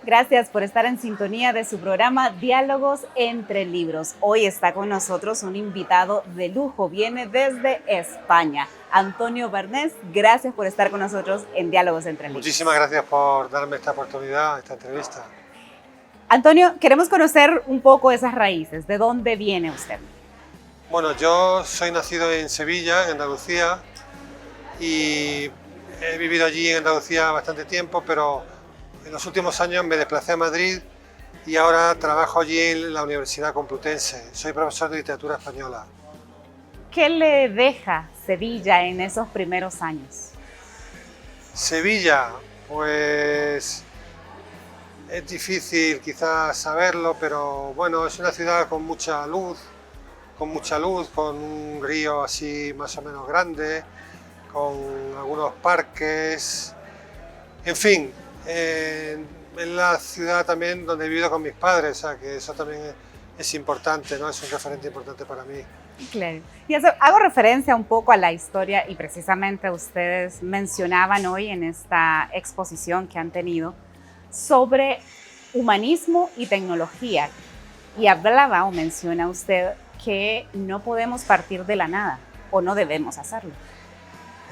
Gracias por estar en sintonía de su programa Diálogos entre Libros. Hoy está con nosotros un invitado de lujo, viene desde España. Antonio Barnés, gracias por estar con nosotros en Diálogos entre Libros. Muchísimas gracias por darme esta oportunidad, esta entrevista. Antonio, queremos conocer un poco esas raíces. ¿De dónde viene usted? Bueno, yo soy nacido en Sevilla, en Andalucía, y he vivido allí en Andalucía bastante tiempo, pero en los últimos años me desplacé a Madrid y ahora trabajo allí en la Universidad Complutense. Soy profesor de literatura española. ¿Qué le deja Sevilla en esos primeros años? Sevilla, pues es difícil quizás saberlo, pero bueno, es una ciudad con mucha luz, con un río así más o menos grande, con algunos parques, en fin, es la ciudad también donde he vivido con mis padres, o sea que eso también es importante, ¿no? Es un referente importante para mí. Claro. Y hago referencia un poco a la historia y precisamente ustedes mencionaban hoy en esta exposición que han tenido sobre humanismo y tecnología. Y hablaba o menciona usted que no podemos partir de la nada o no debemos hacerlo.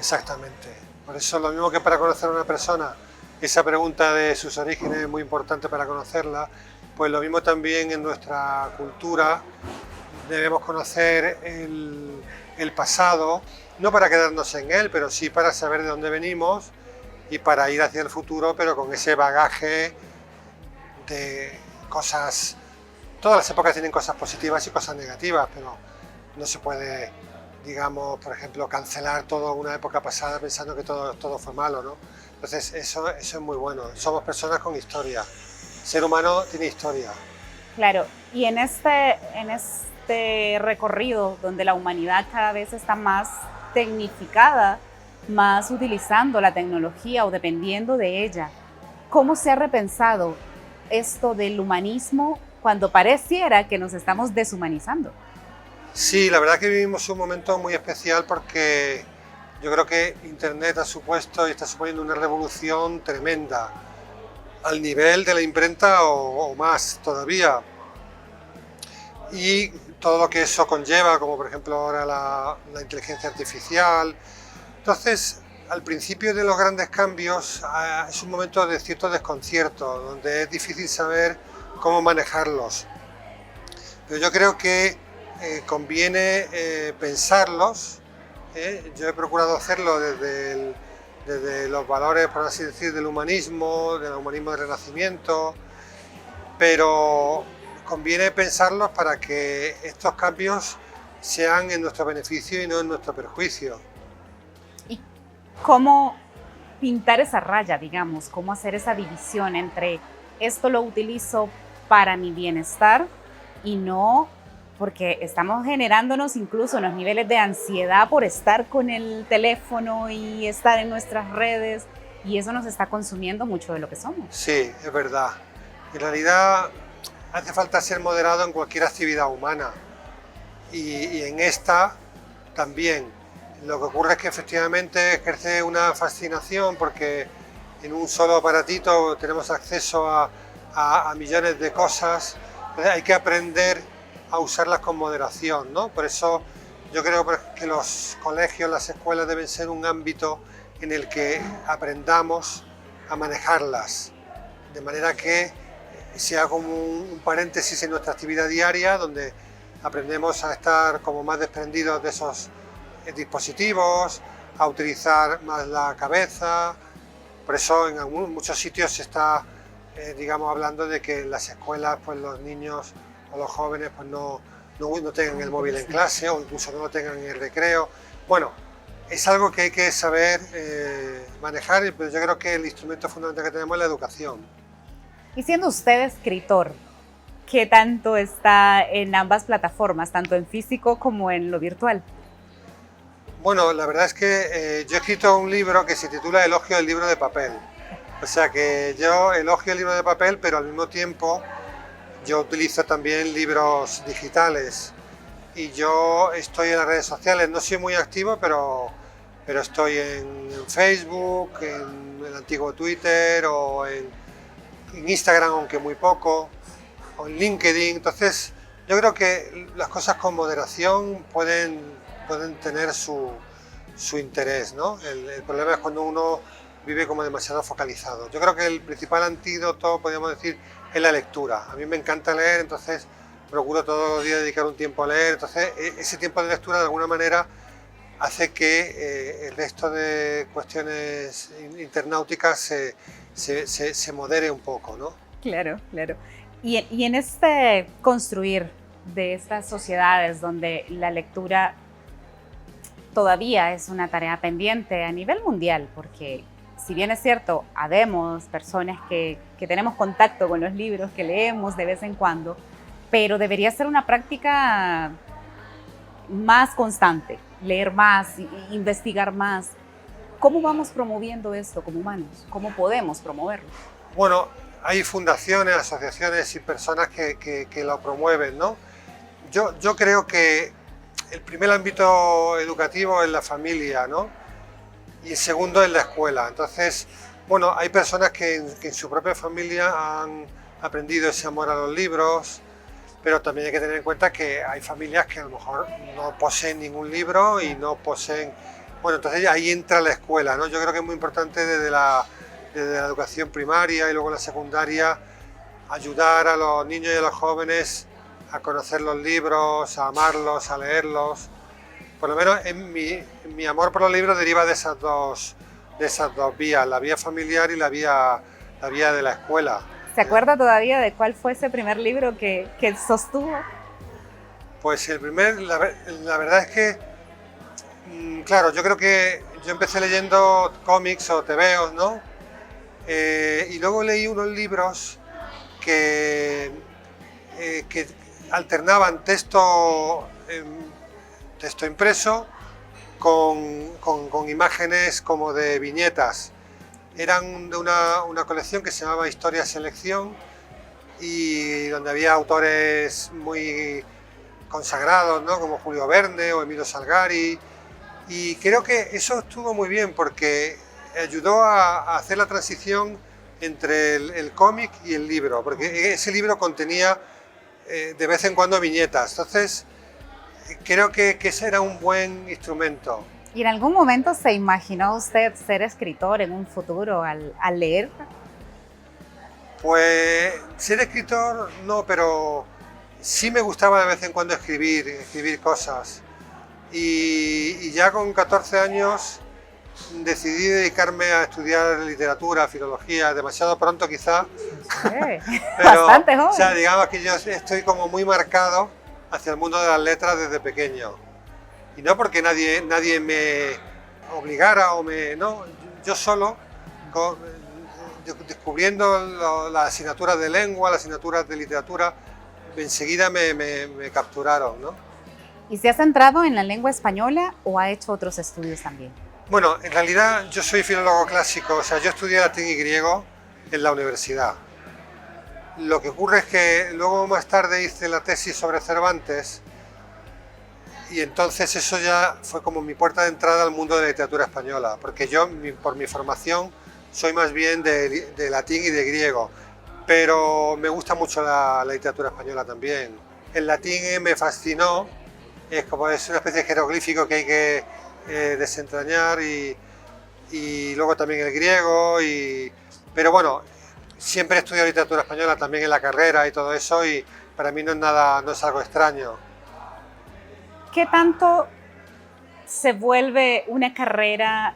Exactamente. Por eso lo mismo que para conocer a una persona, esa pregunta de sus orígenes es muy importante para conocerla, pues lo mismo también en nuestra cultura. Debemos conocer el pasado, no para quedarnos en él, pero sí para saber de dónde venimos y para ir hacia el futuro, pero con ese bagaje de cosas. Todas las épocas tienen cosas positivas y cosas negativas, pero no se puede, digamos, por ejemplo, cancelar toda una época pasada pensando que todo fue malo, ¿no? Entonces eso es muy bueno. Somos personas con historia. El ser humano tiene historia. Claro, y en este recorrido donde la humanidad cada vez está más tecnificada, más utilizando la tecnología o dependiendo de ella, ¿cómo se ha repensado esto del humanismo cuando pareciera que nos estamos deshumanizando? Sí, la verdad que vivimos un momento muy especial porque yo creo que Internet ha supuesto y está suponiendo una revolución tremenda, al nivel de la imprenta o más todavía. Y todo lo que eso conlleva, como por ejemplo ahora la inteligencia artificial. Entonces, al principio de los grandes cambios es un momento de cierto desconcierto, donde es difícil saber cómo manejarlos. Pero yo creo que conviene pensarlos. Yo he procurado hacerlo desde los valores, por así decir, del humanismo del Renacimiento, pero conviene pensarlos para que estos cambios sean en nuestro beneficio y no en nuestro perjuicio. ¿Y cómo pintar esa raya, digamos? ¿Cómo hacer esa división entre esto lo utilizo para mi bienestar y no porque estamos generándonos incluso unos niveles de ansiedad por estar con el teléfono y estar en nuestras redes y eso nos está consumiendo mucho de lo que somos? Sí, es verdad. En realidad hace falta ser moderado en cualquier actividad humana y en esta también. Lo que ocurre es que efectivamente ejerce una fascinación porque en un solo aparatito tenemos acceso a millones de cosas. Hay que aprender a usarlas con moderación, ¿no? Por eso yo creo que los colegios, las escuelas deben ser un ámbito en el que aprendamos a manejarlas, de manera que sea como un paréntesis en nuestra actividad diaria, donde aprendemos a estar como más desprendidos de esos dispositivos, a utilizar más la cabeza. Por eso en muchos sitios se está, digamos, hablando de que en las escuelas pues los niños o los jóvenes pues no tengan el móvil en clase o incluso no lo tengan en el recreo. Bueno, es algo que hay que saber manejar, pero yo creo que el instrumento fundamental que tenemos es la educación. Y siendo usted escritor, ¿qué tanto está en ambas plataformas, tanto en físico como en lo virtual? Bueno, la verdad es que yo he escrito un libro que se titula Elogio del libro de papel. O sea que yo elogio el libro de papel, pero al mismo tiempo yo utilizo también libros digitales y yo estoy en las redes sociales, no soy muy activo, pero estoy en Facebook, en el antiguo Twitter o en en Instagram, aunque muy poco, o en LinkedIn. Entonces, yo creo que las cosas con moderación pueden tener su interés, ¿no? El problema es cuando uno vive como demasiado focalizado. Yo creo que el principal antídoto, podríamos decir, es la lectura. A mí me encanta leer, entonces procuro todos los días dedicar un tiempo a leer. Entonces, ese tiempo de lectura, de alguna manera, hace que el resto de cuestiones internauticas se modere un poco, ¿no? Claro, claro. Y en este construir de estas sociedades donde la lectura todavía es una tarea pendiente a nivel mundial, porque si bien es cierto, habemos personas que tenemos contacto con los libros, que leemos de vez en cuando, pero debería ser una práctica más constante, leer más, investigar más. ¿Cómo vamos promoviendo esto como humanos? ¿Cómo podemos promoverlo? Bueno, hay fundaciones, asociaciones y personas que lo promueven, ¿no? Yo creo que el primer ámbito educativo es la familia, ¿no? Y el segundo es la escuela. Entonces, bueno, hay personas que en su propia familia han aprendido ese amor a los libros, pero también hay que tener en cuenta que hay familias que a lo mejor no poseen ningún libro y no poseen... Bueno, entonces ahí entra la escuela, ¿no? Yo creo que es muy importante desde la educación primaria y luego la secundaria, ayudar a los niños y a los jóvenes a conocer los libros, a amarlos, a leerlos. Por lo menos mi amor por los libros deriva de esas dos vías, la vía familiar y la vía de la escuela. ¿Se acuerda todavía de cuál fue ese primer libro que sostuvo? Pues la verdad es que, claro, yo creo que yo empecé leyendo cómics o tebeos, ¿no? Y luego leí unos libros que alternaban texto impreso con imágenes como de viñetas. Eran de una colección que se llamaba Historia Selección y donde había autores muy consagrados, ¿no? Como Julio Verne o Emilio Salgari, y creo que eso estuvo muy bien porque ayudó a hacer la transición entre el cómic y el libro, porque ese libro contenía de vez en cuando viñetas. Entonces creo que ese era un buen instrumento. ¿Y en algún momento se imaginó usted ser escritor en un futuro al leer? Pues ser escritor no, pero sí me gustaba de vez en cuando escribir cosas. Y ya con 14 años decidí dedicarme a estudiar literatura, filología, demasiado pronto quizá. Sí, pero, bastante joven. O sea, digamos que yo estoy como muy marcado hacia el mundo de las letras desde pequeño. Y no porque nadie me obligara no, yo solo, descubriendo las asignaturas de lengua, las asignaturas de literatura, enseguida me capturaron, ¿no? ¿Y se ha centrado en la lengua española o ha hecho otros estudios también? Bueno, en realidad yo soy filólogo clásico, o sea, yo estudié latín y griego en la universidad. Lo que ocurre es que luego más tarde hice la tesis sobre Cervantes y entonces eso ya fue como mi puerta de entrada al mundo de la literatura española, porque yo, por mi formación, soy más bien de latín y de griego, pero me gusta mucho la literatura española también. El latín me fascinó, es una especie de jeroglífico que hay que desentrañar y luego también el griego, pero bueno, siempre he estudiado literatura española también en la carrera y todo eso y para mí no es algo extraño. ¿Qué tanto se vuelve una carrera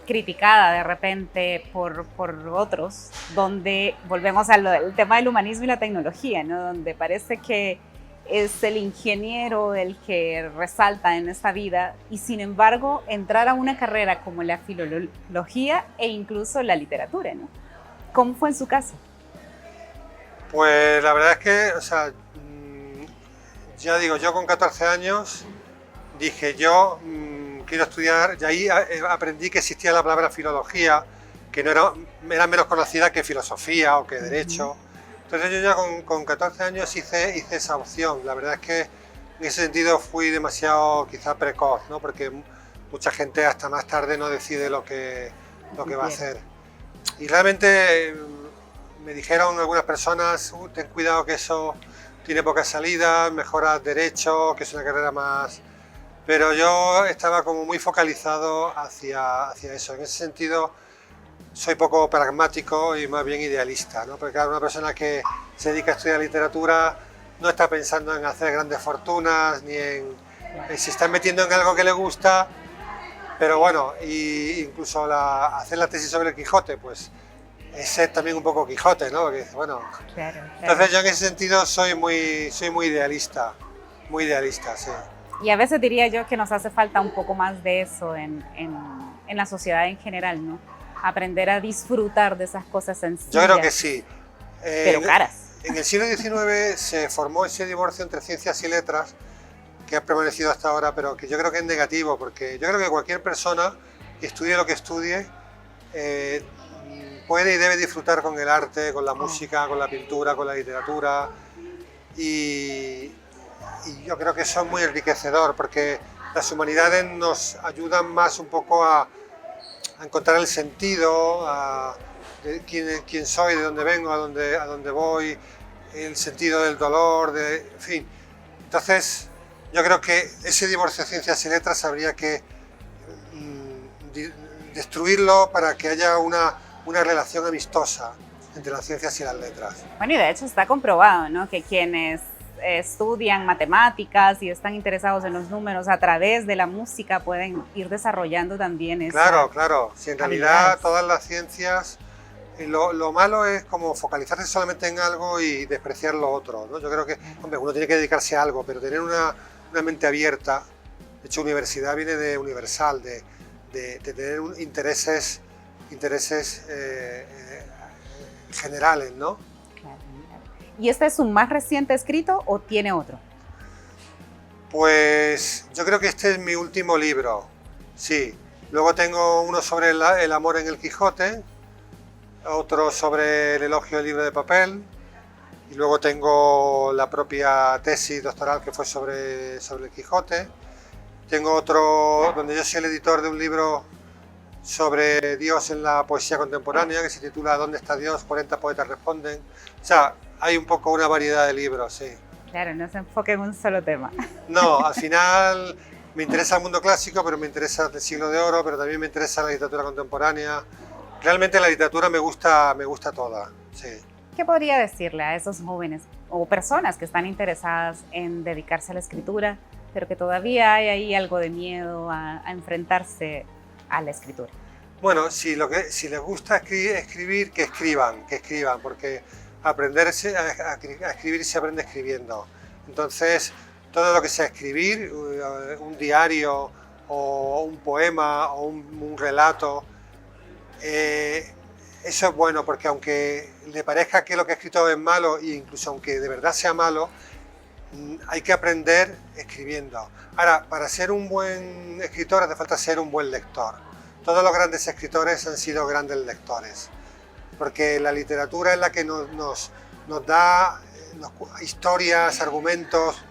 criticada de repente por otros, donde volvemos al tema del humanismo y la tecnología, ¿no? Donde parece que es el ingeniero el que resalta en esta vida y sin embargo entrar a una carrera como la filología e incluso la literatura, ¿no? ¿Cómo fue en su caso? Pues la verdad es que, o sea, ya digo, yo con 14 años dije yo quiero estudiar y ahí aprendí que existía la palabra filología, que no era menos conocida que filosofía o que derecho. Entonces yo ya con 14 años hice esa opción. La verdad es que en ese sentido fui demasiado quizá precoz, ¿no? Porque mucha gente hasta más tarde no decide lo que va a hacer. Y realmente me dijeron algunas personas, ten cuidado que eso tiene pocas salidas, mejoras derecho, que es una carrera más... Pero yo estaba como muy focalizado hacia eso. En ese sentido soy poco pragmático y más bien idealista, ¿no? Porque claro, una persona que se dedica a estudiar literatura no está pensando en hacer grandes fortunas, ni en... se está metiendo en algo que le gusta, pero bueno, y incluso hacer la tesis sobre el Quijote, pues es ser también un poco Quijote, ¿no? Porque, bueno, Claro, claro. entonces yo en ese sentido soy muy idealista, sí. Y a veces diría yo que nos hace falta un poco más de eso en la sociedad en general, ¿no? Aprender a disfrutar de esas cosas sencillas. Yo creo que sí. Pero caras. En el siglo XIX se formó ese divorcio entre ciencias y letras, que ha permanecido hasta ahora, pero que yo creo que es negativo, porque yo creo que cualquier persona que estudie lo que estudie puede y debe disfrutar con el arte, con la música, con la pintura, con la literatura, y yo creo que eso es muy enriquecedor, porque las humanidades nos ayudan más un poco a encontrar el sentido, de quién soy, de dónde vengo, a dónde voy, el sentido del dolor, en fin. Entonces, yo creo que ese divorcio de ciencias y letras habría que destruirlo para que haya una relación amistosa entre las ciencias y las letras. Bueno, y de hecho está comprobado, ¿no? Que quienes estudian matemáticas y están interesados en los números a través de la música pueden ir desarrollando también esa... Claro. Si en realidad todas las ciencias, lo malo es como focalizarse solamente en algo y despreciar lo otro, ¿no? Yo creo que, hombre, uno tiene que dedicarse a algo, pero tener una mente abierta. De hecho, universidad viene de universal, de tener intereses generales, ¿no? Claro. ¿Y este es su más reciente escrito o tiene otro? Pues yo creo que este es mi último libro, sí. Luego tengo uno sobre el amor en el Quijote, otro sobre el elogio del libro de papel, y luego tengo la propia tesis doctoral que fue sobre el Quijote. Tengo otro donde yo soy el editor de un libro sobre Dios en la poesía contemporánea que se titula ¿Dónde está Dios? 40 poetas responden. O sea, hay un poco una variedad de libros, sí. Claro, no se enfoque en un solo tema. No, al final me interesa el mundo clásico, pero me interesa el siglo de oro, pero también me interesa la literatura contemporánea. Realmente la literatura me gusta toda, sí. ¿Qué podría decirle a esos jóvenes o personas que están interesadas en dedicarse a la escritura, pero que todavía hay ahí algo de miedo a enfrentarse a la escritura? Bueno, si les gusta escribir, que escriban, porque aprender a escribir se aprende escribiendo. Entonces, todo lo que sea escribir, un diario o un poema o un relato, eso es bueno, porque aunque le parezca que lo que he escrito es malo, e incluso aunque de verdad sea malo, hay que aprender escribiendo. Ahora, para ser un buen escritor hace falta ser un buen lector. Todos los grandes escritores han sido grandes lectores, porque la literatura es la que nos da historias, argumentos,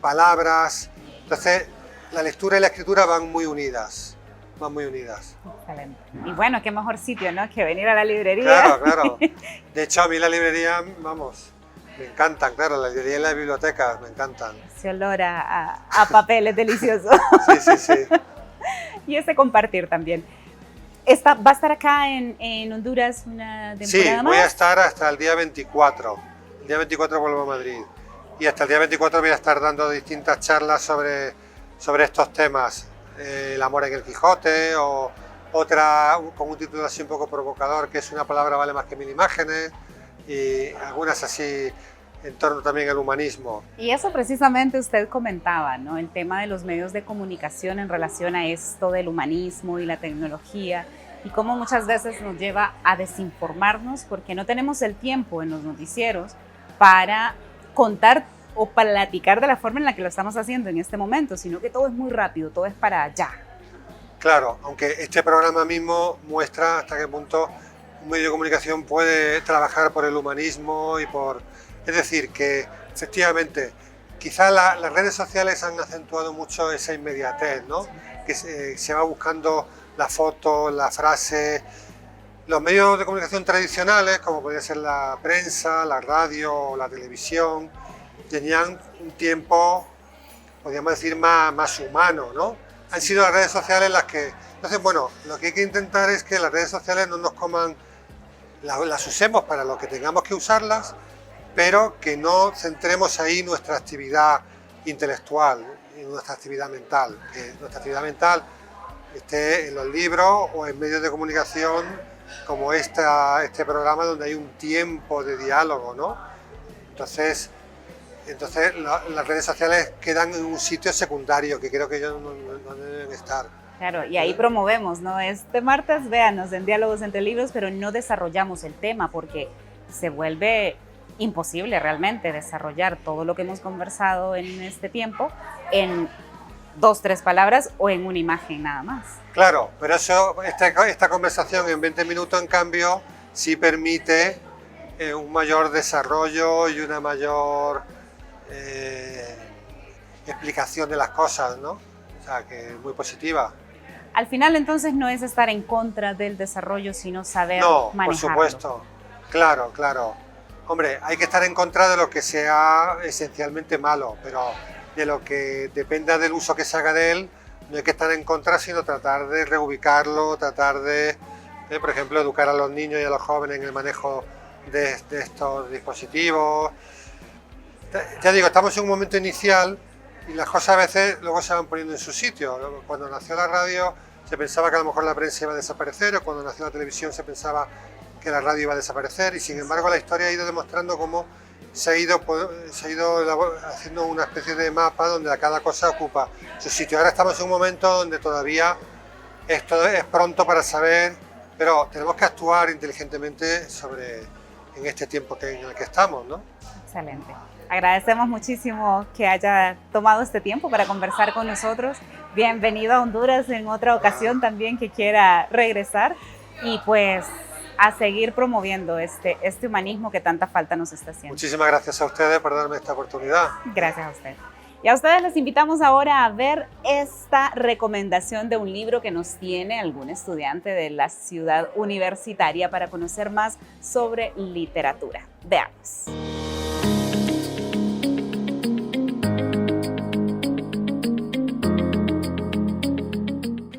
palabras. Entonces, la lectura y la escritura van muy unidas. Excelente. Y bueno, qué mejor sitio, ¿no?, que venir a la librería. Claro. De hecho, a mí la librería, vamos, me encantan, claro, la librería y las bibliotecas me encantan. Ese olor a papel es delicioso. Sí. Y ese compartir también. ¿Va a estar acá en Honduras una temporada más? Sí, voy a estar hasta el día 24. El día 24 vuelvo a Madrid. Y hasta el día 24 voy a estar dando distintas charlas sobre estos temas. El amor en el Quijote, o otra con un título así un poco provocador, que es Una palabra vale más que 1000 imágenes, y algunas así en torno también al humanismo. Y eso precisamente usted comentaba, ¿no?, el tema de los medios de comunicación en relación a esto del humanismo y la tecnología, y cómo muchas veces nos lleva a desinformarnos porque no tenemos el tiempo en los noticieros para contar o platicar de la forma en la que lo estamos haciendo en este momento, sino que todo es muy rápido, todo es para allá. Claro, aunque este programa mismo muestra hasta qué punto un medio de comunicación puede trabajar por el humanismo y por... Es decir, que efectivamente, quizá las redes sociales han acentuado mucho esa inmediatez, ¿no? Que se va buscando la foto, la frase, Los medios de comunicación tradicionales, como podría ser la prensa, la radio o la televisión, tenían un tiempo, podríamos decir, más humano, ¿no? Han sido las redes sociales las que... Entonces, bueno, lo que hay que intentar es que las redes sociales no nos coman, las usemos para lo que tengamos que usarlas, pero que no centremos ahí nuestra actividad intelectual y nuestra actividad mental. Que nuestra actividad mental esté en los libros o en medios de comunicación como este programa donde hay un tiempo de diálogo, ¿no? Entonces las redes sociales quedan en un sitio secundario que creo que ellos no deben estar. Claro, y ahí promovemos, ¿no? Este martes, véanos en Diálogos entre Libros, pero no desarrollamos el tema porque se vuelve imposible realmente desarrollar todo lo que hemos conversado en este tiempo en 2, 3 palabras o en una imagen nada más. Claro, pero esta conversación en 20 minutos, en cambio, sí permite un mayor desarrollo y una mayor explicación de las cosas, ¿no? O sea, que es muy positiva. Al final, entonces, no es estar en contra del desarrollo, sino saber manejarlo. Por supuesto. Claro. Hombre, hay que estar en contra de lo que sea esencialmente malo, pero de lo que dependa del uso que se haga de él, no hay que estar en contra, sino tratar de reubicarlo, tratar de, por ejemplo, educar a los niños y a los jóvenes en el manejo de estos dispositivos. Ya digo, estamos en un momento inicial y las cosas a veces luego se van poniendo en su sitio. Cuando nació la radio se pensaba que a lo mejor la prensa iba a desaparecer, o cuando nació la televisión se pensaba que la radio iba a desaparecer, y sin embargo la historia ha ido demostrando cómo se ha ido haciendo una especie de mapa donde cada cosa ocupa su sitio. Ahora estamos en un momento donde todavía esto es pronto para saber, pero tenemos que actuar inteligentemente en este tiempo en el que estamos, ¿no? Excelente. Agradecemos muchísimo que haya tomado este tiempo para conversar con nosotros. Bienvenido a Honduras en otra ocasión también que quiera regresar, y pues a seguir promoviendo este humanismo que tanta falta nos está haciendo. Muchísimas gracias a ustedes por darme esta oportunidad. Gracias a usted. Y a ustedes les invitamos ahora a ver esta recomendación de un libro que nos tiene algún estudiante de la ciudad universitaria para conocer más sobre literatura. Veamos.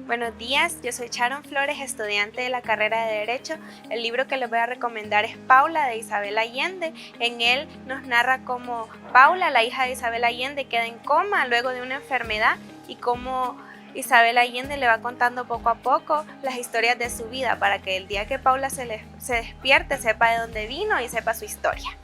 Buenos días, yo soy Sharon Flores, estudiante de la carrera de Derecho. El libro que les voy a recomendar es Paula, de Isabel Allende. En él nos narra cómo Paula, la hija de Isabel Allende, queda en coma luego de una enfermedad, y cómo Isabel Allende le va contando poco a poco las historias de su vida para que el día que Paula se despierte sepa de dónde vino y sepa su historia.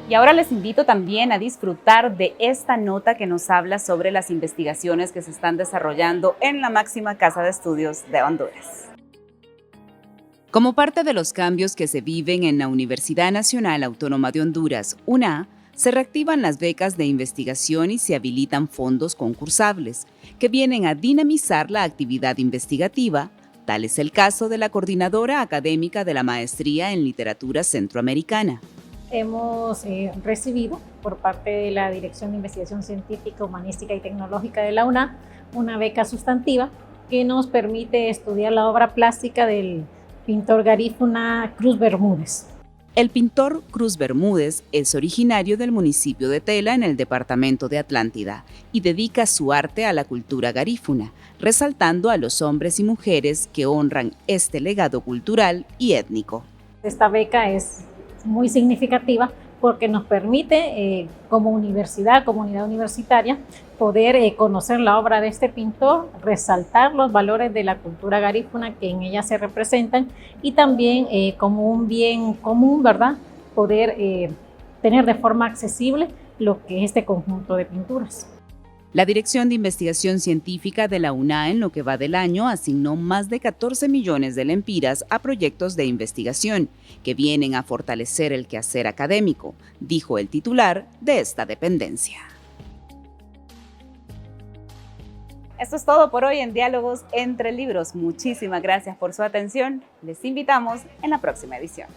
Y ahora les invito también a disfrutar de esta nota que nos habla sobre las investigaciones que se están desarrollando en la máxima casa de estudios de Honduras. Como parte de los cambios que se viven en la Universidad Nacional Autónoma de Honduras, UNA, se reactivan las becas de investigación y se habilitan fondos concursables que vienen a dinamizar la actividad investigativa. Tal es el caso de la coordinadora académica de la Maestría en Literatura Centroamericana. Hemos recibido por parte de la Dirección de Investigación Científica, Humanística y Tecnológica de la UNA una beca sustantiva que nos permite estudiar la obra plástica del pintor garífuna Cruz Bermúdez. El pintor Cruz Bermúdez es originario del municipio de Tela, en el departamento de Atlántida, y dedica su arte a la cultura garífuna, resaltando a los hombres y mujeres que honran este legado cultural y étnico. Esta beca es muy significativa porque nos permite, como universidad, comunidad universitaria, poder conocer la obra de este pintor, resaltar los valores de la cultura garífuna que en ella se representan y también como un bien común, ¿verdad?, poder tener de forma accesible lo que es este conjunto de pinturas. La Dirección de Investigación Científica de la UNA, en lo que va del año, asignó más de 14 millones de lempiras a proyectos de investigación que vienen a fortalecer el quehacer académico, dijo el titular de esta dependencia. Esto es todo por hoy en Diálogos entre Libros. Muchísimas gracias por su atención. Les invitamos en la próxima edición.